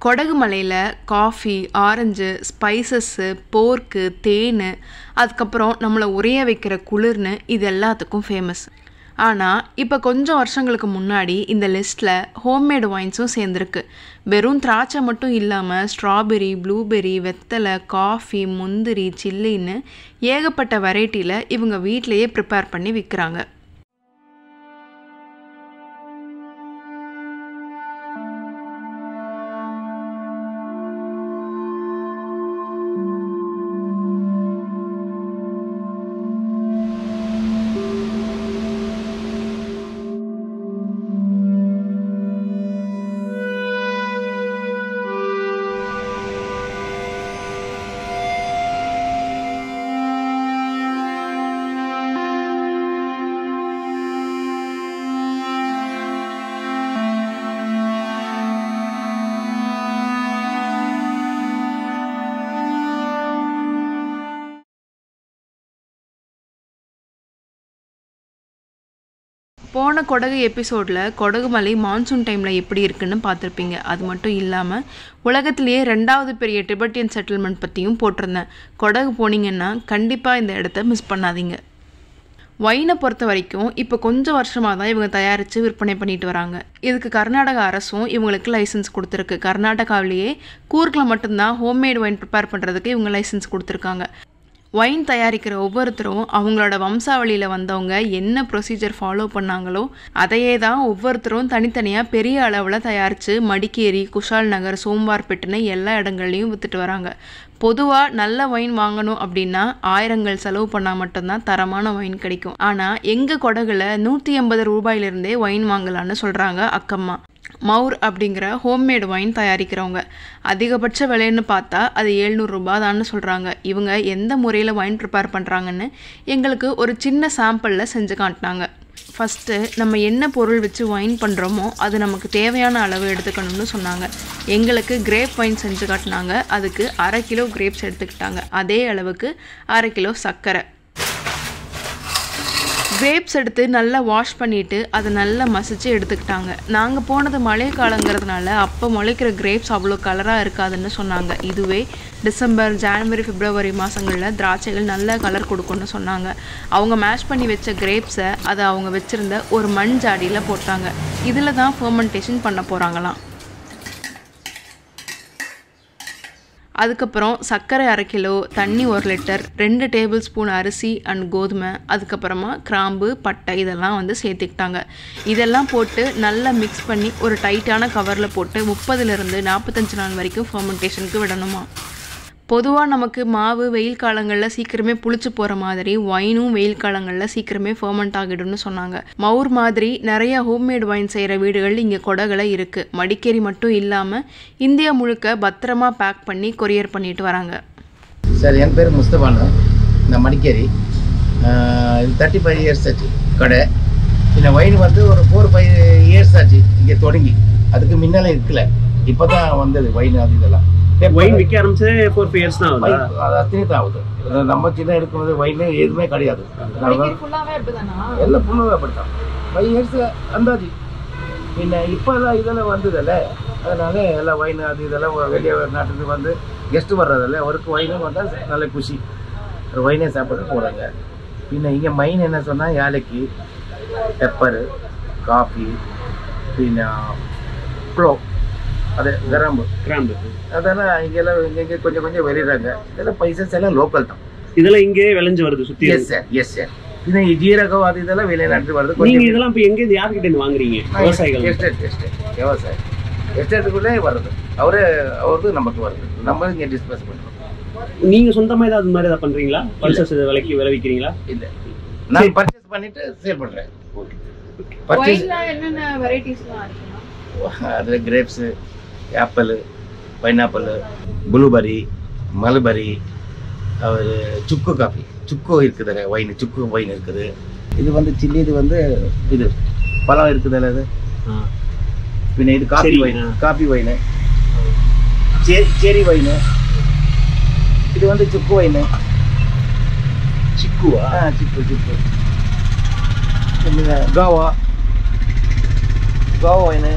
கொடகு மலையில் coffee, orange, spices, போர்க்கு, தேன், அதுக்கப்புறம் நம்மளை உறைய வைக்கிற குளிர்னு இது எல்லாத்துக்கும் ஃபேமஸ். ஆனால் இப்போ கொஞ்சம் வருஷங்களுக்கு முன்னாடி இந்த லிஸ்ட்டில் ஹோம்மேடு ஒயின்ஸும் சேர்ந்துருக்கு. வெறும் திராட்சை மட்டும் இல்லாமல் ஸ்ட்ராபெரி, ப்ளூபெரி, வெத்தலை, காஃபி, முந்திரி, சில்லின்னு ஏகப்பட்ட வெரைட்டியில் இவங்க வீட்டிலையே ப்ரிப்பேர் பண்ணி விற்கிறாங்க. போன கொடகு எபிசோடில் கொடகு மலை மான்சூன் டைமில் எப்படி இருக்குன்னு பார்த்துருப்பீங்க. அது மட்டும் இல்லாமல் உலகத்திலேயே 2வது பெரிய டிபெட்டியன் செட்டில்மெண்ட் பற்றியும் போட்டிருந்தேன். கொடகு போனீங்கன்னா கண்டிப்பாக இந்த இடத்த மிஸ் பண்ணாதீங்க. ஒயினை பொறுத்த வரைக்கும் இப்போ கொஞ்சம் வருஷமாக தான் இவங்க தயாரித்து விற்பனை பண்ணிட்டு வராங்க. இதுக்கு கர்நாடக அரசும் இவங்களுக்கு லைசன்ஸ் கொடுத்துருக்கு. கர்நாடகாவிலேயே கூர்கில் மட்டும்தான் ஹோம்மேட் ஒயின் ப்ரிப்பேர் பண்ணுறதுக்கு இவங்க லைசன்ஸ் கொடுத்துருக்காங்க. ஒயின் தயாரிக்கிற ஒவ்வொருத்தரும் அவங்களோட வம்சாவளியில் வந்தவங்க என்ன ப்ரொசீஜர் ஃபாலோ பண்ணாங்களோ அதையே தான் ஒவ்வொருத்தரும் தனித்தனியாக பெரிய அளவில் தயாரித்து மடிக்கேரி, குஷால் நகர், சோம்வார்பேட்டுன்னு எல்லா இடங்கள்லையும் விற்றுட்டு வராங்க. பொதுவாக நல்ல ஒயின் வாங்கணும் அப்படின்னா ஆயிரங்கள் செலவு பண்ணால் மட்டும்தான் தரமான ஒயின் கிடைக்கும். ஆனால் எங்கள் கொடகுல 180 ரூபாயிலிருந்தே ஒயின் வாங்கலான்னு சொல்கிறாங்க அக்கம்மா. மவுர் அப்படிங்கிற ஹோம்மேட் ஒயின் தயாரிக்கிறவங்க. அதிகபட்ச விலைன்னு பார்த்தா அது 700 ரூபாய் தான்னு சொல்கிறாங்க. இவங்க எந்த முறையில் ஒயின் ப்ரிப்பேர் பண்ணுறாங்கன்னு எங்களுக்கு ஒரு சின்ன சாம்பிளில் செஞ்சு காட்டினாங்க. ஃபஸ்ட்டு நம்ம என்ன பொருள் வச்சு ஒயின் பண்ணுறோமோ அது நமக்கு தேவையான அளவு எடுத்துக்கணும்னு சொன்னாங்க. எங்களுக்கு கிரேப் ஒயின் செஞ்சு காட்டினாங்க. அதுக்கு 1/2 கிலோ கிரேப்ஸ் எடுத்துக்கிட்டாங்க. அதே அளவுக்கு 1/2 கிலோ சர்க்கரை. கிரேப்ஸ் எடுத்து நல்லா வாஷ் பண்ணிவிட்டு அதை நல்லா மசிச்சு எடுத்துக்கிட்டாங்க. நாங்கள் போனது மழை காலங்கிறதுனால அப்போ முளைக்கிற கிரேப்ஸ் அவ்வளோ கலராக இருக்காதுன்னு சொன்னாங்க. இதுவே டிசம்பர், ஜனவரி, பிப்ரவரி மாதங்களில் திராட்சைகள் நல்ல கலர் கொடுக்குன்னு சொன்னாங்க. அவங்க மேஷ் பண்ணி வச்ச கிரேப்ஸை அதை அவங்க வச்சுருந்த ஒரு மண் ஜாடியில் போட்டாங்க. இதில் தான் ஃபெர்மெண்டேஷன் பண்ண போகிறாங்களாம். அதுக்கப்புறம் சர்க்கரை 1/2 கிலோ, தண்ணி 1 லிட்டர், 2 டேபிள் ஸ்பூன் அரிசி அண்ட் கோதுமை, அதுக்கப்புறமா கிராம்பு, பட்டை இதெல்லாம் சேர்த்துக்கிட்டாங்க. இதெல்லாம் போட்டு நல்லா மிக்ஸ் பண்ணி ஒரு டைட்டான கவரில் போட்டு 30லிருந்து 45 நாள் வரைக்கும் ஃபெர்மெண்டேஷனுக்கு விடணுமா. பொதுவாக நமக்கு மாவு வெயில் காலங்களில் சீக்கிரமே புளிச்சு போகிற மாதிரி ஒயினும் வெயில் காலங்களில் சீக்கிரமே ஃபெர்மெண்ட் ஆகிடும்னு சொன்னாங்க. மவுர் மாதிரி நிறைய ஹோம்மேட் ஒயின் செய்கிற வீடுகள் இங்கே கொடகுல இருக்குது. மடிக்கேரி மட்டும் இல்லாமல் இந்தியா முழுக்க பத்திரமா பேக் பண்ணி கொரியர் பண்ணிட்டு வராங்க. சார், என் பேர் முஸ்தபானு. இந்த மடிக்கேரி 35 இயர்ஸ் ஆச்சு கடை. இந்த ஒயின் ஒரு 4-5 இயர்ஸ் ஆச்சு இங்கே தொடங்கி. அதுக்கு முன்னாலே இருக்கல, இப்போ தான் வந்தது ஒயின். அது இதெல்லாம் ஒயின் விற்க ஆரம்பிச்சு 4-5 இயர்ஸ் தான் ஆகுது. அத்தனை தான் ஆகுது. நம்ம சின்ன எடுக்கும்போது ஒயின் எதுவுமே கிடையாது. எல்லாம் ஃபுல்லாகவே அப்படித்தான் 5 இயர்ஸ் அந்தாச்சு. பின்ன இப்போ தான் இதெல்லாம் வந்ததில்ல, அதனால எல்லாம் ஒயின் அது இதெல்லாம் வெளியே நாட்டுக்கு வந்து கெஸ்ட்டு வர்றதில்ல. அவருக்கு ஒயினும் வந்தால் நல்ல குஷி, ஒயினே சாப்பிட்டு போகிறாங்க. பின்ன இங்கே மெயின் என்ன சொன்னால் ஏலக்கி, பெப்பரு, காஃபி, பின்ன க்ளோ, அது கிராம்பு அதெல்லாம் இங்கெல்லாம் இங்கே கொஞ்சம் கொஞ்சம் வெளியிடுறாங்க. இதெல்லாம் பைசஸ் எல்லாம் லோக்கல் தான். இதெல்லாம் இங்கே விளைஞ்சு வருது சுற்றி. Yes sir, yes sir. இது ஜீரகம் அது இதெல்லாம் வெளிநாட்டு வருது. நீங்கள் இதெல்லாம் இப்போ எங்கே யார்கிட்ட வாங்குறீங்க? விவசாயிகள். விவசாயம் எஸ்டேட்டுக்குள்ளே வருது. அவரது நமக்கு வருது. நம்ம இங்கே டிஸ்பஸ் பண்ணுறோம். நீங்கள் சொந்தமாக ஏதாவது மாதிரி ஏதாவது பண்ணுறீங்களா? பல்சஸ் விலைக்கு விளைவிக்கிறீங்களா? இல்லை, நான் பர்ச்சேஸ் பண்ணிட்டு சேல் பண்ணுறேன். என்னென்ன வெரைட்டிஸ்லாம் இருக்குன்னா அதில் grapes, apple, pineapple, blueberry, mulberry, அவர் சுக்கு காஃபி, சுக்கு இருக்குது ஒயின், சுக்கு ஒயின் இருக்குது. இது சில்லி, இது இது பழம் இருக்குதுல்ல அது. பின்ன இது காஃபி ஒயின், செரி ஒயின். இது சுக்கு ஒயின். சிக்குவா? சிக்கு. கோவா ஒயின்,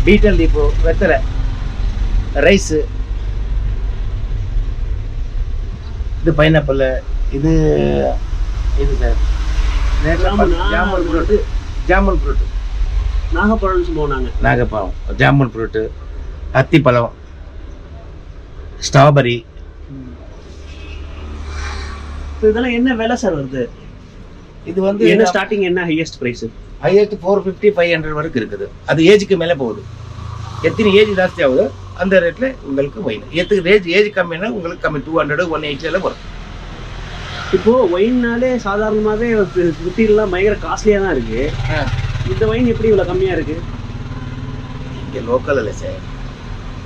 பீட்டல் லீஃபு, வெத்தலை, ரைஸு, இது பைனாப்பிள், இது sir jamun fruit. Jamun fruit நாகப்பழம்னு சொல்லுவோம் நாங்கள். நாகப்பழம், ஜாமுன் ஃப்ரூட்டு, அத்திப்பழம், ஸ்ட்ராபெரி. இதெல்லாம் என்ன விலை சார் வருது? இது வந்து என்ன ஸ்டார்டிங், என்ன ஹையஸ்ட் பிரைஸ்? ஹையஸ்ட் 450 500 வரைக்கும் இருக்குது. அது ஏஜுக்கு மேலே போகுது. எத்தனை ஏஜ் ஜாஸ்தி ஆகுது அந்த ரேட்டில் உங்களுக்கு ஒயின். ஏஜ் கம்மினா உங்களுக்கு கம்மி 200 180 எல்லாம் வரும். இப்போ ஒயின்னாலே சாதாரணமாகவே சுற்றிலாம் பயங்கர காஸ்ட்லியாக தான் இருக்கு. இந்த ஒயின் எப்படி இவ்வளோ கம்மியாக இருக்கு? இங்கே லோக்கல் இல்லை சார்.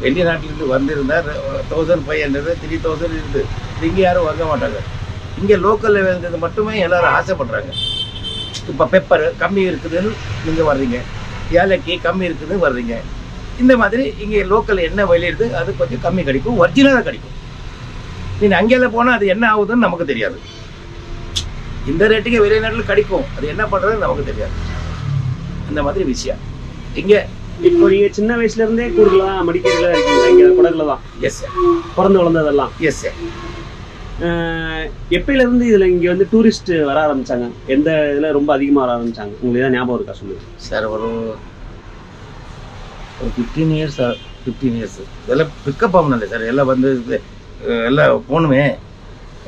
வெளிநாட்டிலேருந்து வந்திருந்தால் 1500 3000 இருக்குது. இங்கே யாரும் வாங்க மாட்டாங்க. இங்கே லோக்கலில் இருந்தது மட்டுமே எல்லாரும் ஆசைப்படுறாங்க. இப்போ பெப்பர் கம்மி இருக்குதுன்னு நீங்கள் வர்றீங்க, ஏலக்கி கம்மி இருக்குதுன்னு வர்றீங்க. இந்த மாதிரி இங்கே லோக்கல் என்ன விளையிடுது அது கொஞ்சம் கம்மி கிடைக்கும், ஒரிஜினலாக கிடைக்கும். நீங்கள் அங்கேயெல்லாம் போனால் அது என்ன ஆகுதுன்னு நமக்கு தெரியாது. இந்த ரேட்டுக்கு வெளிநாட்டில் கிடைக்கும், அது என்ன பண்ணுறதுன்னு நமக்கு தெரியாது. இந்த மாதிரி விஷயம் இங்கே. இப்போ நீங்கள் சின்ன வயசுலேருந்தே கூர்லாம் மடிக்கேரியில் இருக்கீங்க, இங்கே கொடகுல தான்? Yes sir. பிறந்து வளர்ந்ததெல்லாம்? Yes sir. எப்பயிலேருந்து இதில் இங்கே வந்து டூரிஸ்ட் வர ஆரம்பித்தாங்க? எந்த இதில் ரொம்ப அதிகமாக வர ஆரம்பித்தாங்க உங்களுக்கு தான் ஞாபகம் இருக்கா சொல்லுங்கள் சார்? ஒரு 15 இயர்ஸ். இதெல்லாம் பிக்கப் ஆகணும்ல சார். எல்லாம் வந்து எல்லாம் போகணுமே,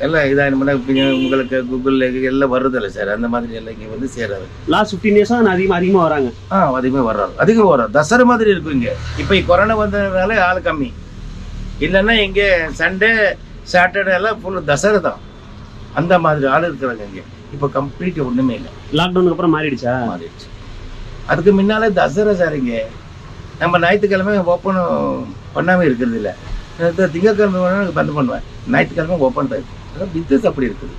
எல்லாம் இதாக உங்களுக்கு கூகுளில் எல்லாம் வருதில்ல சார். அந்த மாதிரி எல்லாம் இங்கே வந்து சேராது. லாஸ்ட் 15 இயர்ஸாக அதிகமாக வராங்க. அதிகமாக வர்றாங்க. அதிகம் வரும். தசரா மாதிரி இருக்கும் இங்கே. இப்போ கொரோனா வந்ததுனால ஆள் கம்மி. இல்லைன்னா இங்கே சண்டே சாட்டர்டே எல்லாம் ஃபுல்லு தசரா தான். அந்த மாதிரி ஆள் இருக்கிறாங்க இங்கே. இப்போ கம்ப்ளீட் ஒன்றுமே இல்லை. லாக்டவுனுக்கு அப்புறம் மாறிடுச்சா? மாறிடுச்சு. அதுக்கு முன்னாலே தசரா சார். இங்கே நம்ம ஞாயிற்றுக்கிழமை ஓப்பன் பண்ணாமல் இருக்கிறது இல்லை. திங்கக்கிழமை வேணால் பந்து பண்ணுவேன், ஞாயிற்றுக்கிழமை ஓப்பன் தான் இருக்கும். அதான் பிஸ்னஸ் அப்படி இருக்குது.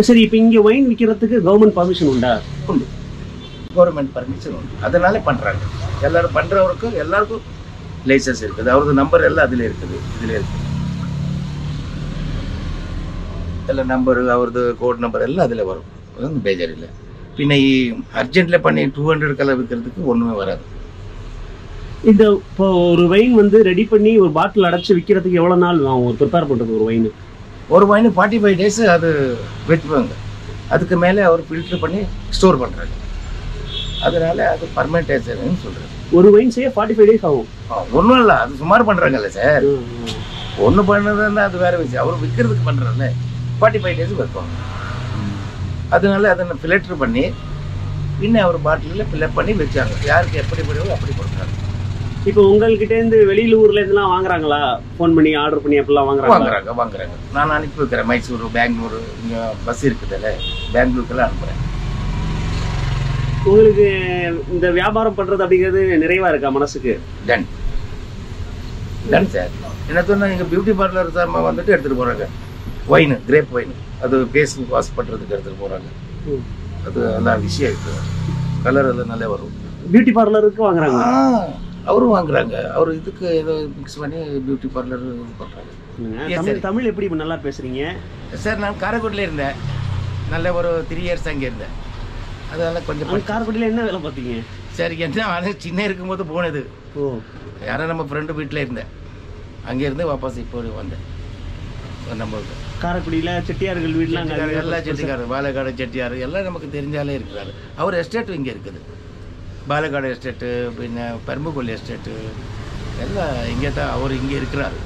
சரி, இப்போ இங்கே ஒயின் விற்கிறதுக்கு கவர்மெண்ட் பர்மிஷன் உண்டா? உண்டு, கவர்மெண்ட் பர்மிஷன் உண்டு. அதனால பண்ணுறாங்க. எல்லோரும் பண்ணுறவருக்கு எல்லாருக்கும் லைசன்ஸ் இருக்குது. அவரது நம்பர் எல்லாம் அதில் இருக்குது. இதில் இருக்குது எல்லாம் நம்பரு, அவரது கோட் நம்பர் எல்லாம் அதில் வரும். அது பேஜர் இல்லை. பின்ன அர்ஜென்ட்டில் பண்ணி 200 கலர் விற்கிறதுக்கு ஒன்றுமே வராது. இந்த இப்போ ஒரு வைன் வந்து ரெடி பண்ணி ஒரு பாட்டில் அடைச்சி விற்கிறதுக்கு எவ்வளோ நாள் ஆகும் ப்ரிப்பேர் பண்ணுறது? ஒரு வைன் 45 days அது வச்சுப்பாங்க. அதுக்கு மேலே அவர் ஃபில்டர் பண்ணி ஸ்டோர் பண்ணுறாங்க. அதனால அது பர்மெண்டேஷன் சொல்கிறது. ஒரு வைன் செய்ய 45 days ஆகும்? ஒன்றும் இல்லை, அது சுமார் பண்ணுறாங்கல்ல சார். ஒன்று பண்ணதுன்னா அது வேறு விஷயம். அவர் விற்கிறதுக்கு பண்ணுறாங்கல்ல 45 days வைப்பாங்க. அதனால அதை ஃபில்டர் பண்ணி பின்ன அவர் பாட்டிலில் ஃபில்அப் பண்ணி வச்சாங்க. யாருக்கு எப்படி முடியும் அப்படி கொடுக்குறாங்க. இப்போ உங்கள்கிட்டேருந்து வெளியூர்லேருந்துலாம் வாங்குறாங்களா? ஃபோன் பண்ணி ஆர்டர் பண்ணி அப்படிலாம் வாங்குறாங்க. நான் அனுப்பி வைக்கிறேன். மைசூர், பெங்களூரு, இங்கே பஸ் இருக்குதுல்ல, பெங்களூருக்கெல்லாம் அனுப்புகிறேன். உங்களுக்கு இந்த வியாபாரம் பண்ணுறது அப்படிங்கிறது நிறைவாக இருக்கா மனசுக்கு? Ton sir. என்ன சொன்னால் எங்கள் பியூட்டி பார்லர் சார் வந்துட்டு எடுத்துகிட்டு போகிறாங்க. ஒயின், கிரேப் ஒயின், அது ஃபேஸ் வாஷ் பண்ணுறதுக்கு எடுத்துகிட்டு போகிறாங்க. அது நல்லா விஷயம் இருக்குது. கலர் எல்லாம் நல்லா வரும். பியூட்டி பார்லருக்கு வாங்குறாங்க? அவரும் வாங்குறாங்க. அவர் இதுக்கு ஏதோ மிக்ஸ் பண்ணி பியூட்டி பார்லர் இது பண்ணுறாங்க. தமிழ் எப்படி நல்லா பேசுகிறீங்க சார்? நான் காரைக்குடியில் இருந்தேன். நல்ல ஒரு 3 years அங்கே இருந்தேன். அதெல்லாம் கொஞ்சம். காரைக்குடியில் என்ன வேலை பார்த்தீங்க சார்? என்ன சின்ன இருக்கும்போது போனது. யாரும் நம்ம ஃப்ரெண்டு வீட்டில் இருந்தேன். அங்கேருந்து வாபஸ் இப்போ வந்தேன். நம்ம காரைக்குடியில் செட்டியார்கள் வீட்டில் எல்லாம் செட்டிக்காரர், பாலக்காடு செட்டியார் எல்லாம் நமக்கு தெரிஞ்சாலே இருக்கிறாரு. அவர் எஸ்டேட்டும் இங்கே இருக்குது. பாலக்காடு எஸ்டேட்டு, பின்ன பெரும்புகோல் எஸ்டேட்டு எல்லாம் இங்கே தான். அவர் இங்கே இருக்கிறார்.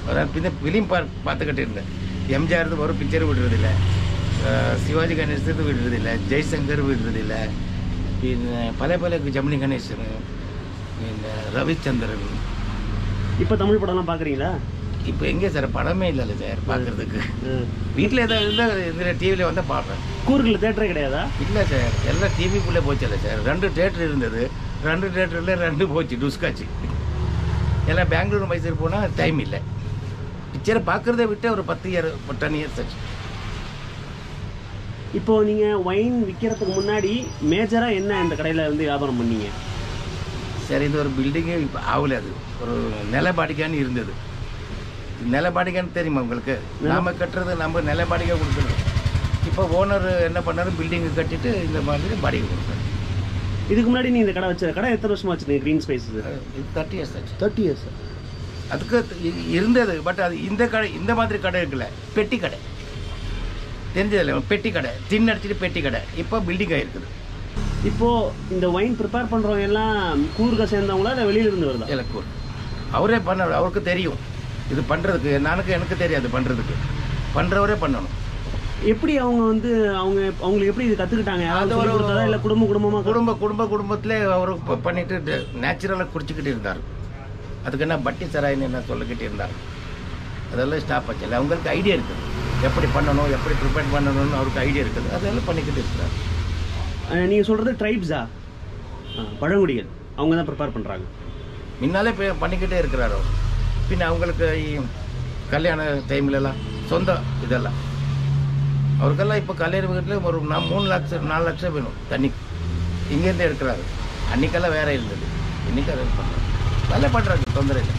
அதனால் பின்ன ஃபிலிம் பார்த்துக்கிட்டு இருந்தேன். எம்ஜிஆர் ஒரு பிக்சர் விடுறதில்லை, சிவாஜி கணேசத்து விடுறதில்லை, ஜெய்சங்கர் விடுறதில்லை, பின்ன பல ஜெமினி கணேசன், பின்ன ரவிச்சந்திரன். இப்போ தமிழ் படம்லாம் பார்க்குறீங்களா? இப்போ எங்கே சார்? படமே இல்லைல்ல சார் பார்க்குறதுக்கு. வீட்டில் ஏதாவது இருந்தால் இதில் டிவியில் வந்து பார்ப்பேன். கூர்கில் தேட்டரே கிடையாதா? இல்லை சார், எல்லாம் டிவிக்குள்ளே போச்சுல்ல சார். 2 தேட்டர் இருந்தது. 2 தேட்டரில் 2 போச்சு, டுஸ்காச்சு. எல்லாம் பெங்களூர், மைசூர் போனால் டைம் இல்லை. பிக்சரை பார்க்குறத விட்டு ஒரு 10 years ஆச்சு. இப்போது நீங்கள் ஒயின் விற்கிறதுக்கு முன்னாடி மேஜராக என்ன இந்த கடையில் வந்து வியாபாரம் பண்ணீங்க சார்? இது ஒரு பில்டிங்கே இப்போ ஆகலை. அது ஒரு நிலபாடிக்கான்னு இருந்தது. நிலபாடிக்கான்னு தெரியுமா உங்களுக்கு? நாம் கட்டுறது நம்ம நிலபாடிக்கா கொடுக்கணும். இப்போ ஓனர் என்ன பண்ணாரு, பில்டிங்கு கட்டிட்டு இந்த மாதிரி பாடிக்கை கொடுத்தாரு. இதுக்கு முன்னாடி நீ இந்த கடை வச்ச கடை எத்தனை வருஷமா வச்சுருக்கீங்க? க்ரீன் ஸ்பைஸ் 30 years ஆச்சு. 30 years. அதுக்கு இருந்தது. பட் அது இந்த கடை இந்த மாதிரி கடை இருக்குல்ல, பெட்டி கடை தெரிஞ்சதில்ல, பெட்டி கடை தின் அடிச்சுட்டு பெட்டி கடை இப்போ பில்டிங் ஆகிருக்குது. இப்போது இந்த ஒயின் ப்ரிப்பேர் பண்ணுறவங்க எல்லாம் கூர்க சேர்ந்தவங்களா இல்லை வெளியிலிருந்து வருதா? இல்லை, கூர் அவரே பண்ண, அவருக்கு தெரியும் இது பண்ணுறதுக்கு. எனக்கு தெரியாது பண்ணுறதுக்கு, பண்ணுறவரே பண்ணணும். எப்படி அவங்க வந்து அவங்களுக்கு எப்படி இது கற்றுக்கிட்டாங்க? அது ஒரு இல்லை குடும்பத்திலே அவர் பண்ணிட்டு நேச்சுரலாக குடிச்சிக்கிட்டு இருந்தார். அதுக்கு என்ன பட்டி சராயின்னு என்ன சொல்லிக்கிட்டு இருந்தார். அதெல்லாம் ஸ்டாப் ஆச்சு. இல்லை, அவங்களுக்கு ஐடியா இருக்குது எப்படி பண்ணணும், எப்படி ப்ரிப்பேர் பண்ணணும்னு அவருக்கு ஐடியா இருக்குது. அதெல்லாம் பண்ணிக்கிட்டு இருக்கிறார். நீங்கள் சொல்கிறது ட்ரைப்ஸா? பழங்குடிகள் அவங்க தான் ப்ரிப்பேர் பண்ணுறாங்க. முன்னாலே பண்ணிக்கிட்டே இருக்கிறார் அவர். பின்ன அவங்களுக்கு கல்யாண டைம்லலாம் சொந்தம் இதெல்லாம் அவருக்கெல்லாம் இப்போ கல்யாண வீட்டில் ஒரு 3 லட்சம் 4 லட்சம் வேணும் தண்ணி. இங்கேருந்து எடுக்கிறாரு. அன்றைக்கெல்லாம் வேற இருந்தது, இன்றைக்கி அதை பண்ணுறாங்க. நல்லா பண்ணுறாங்க, தொந்தரவு இல்லை.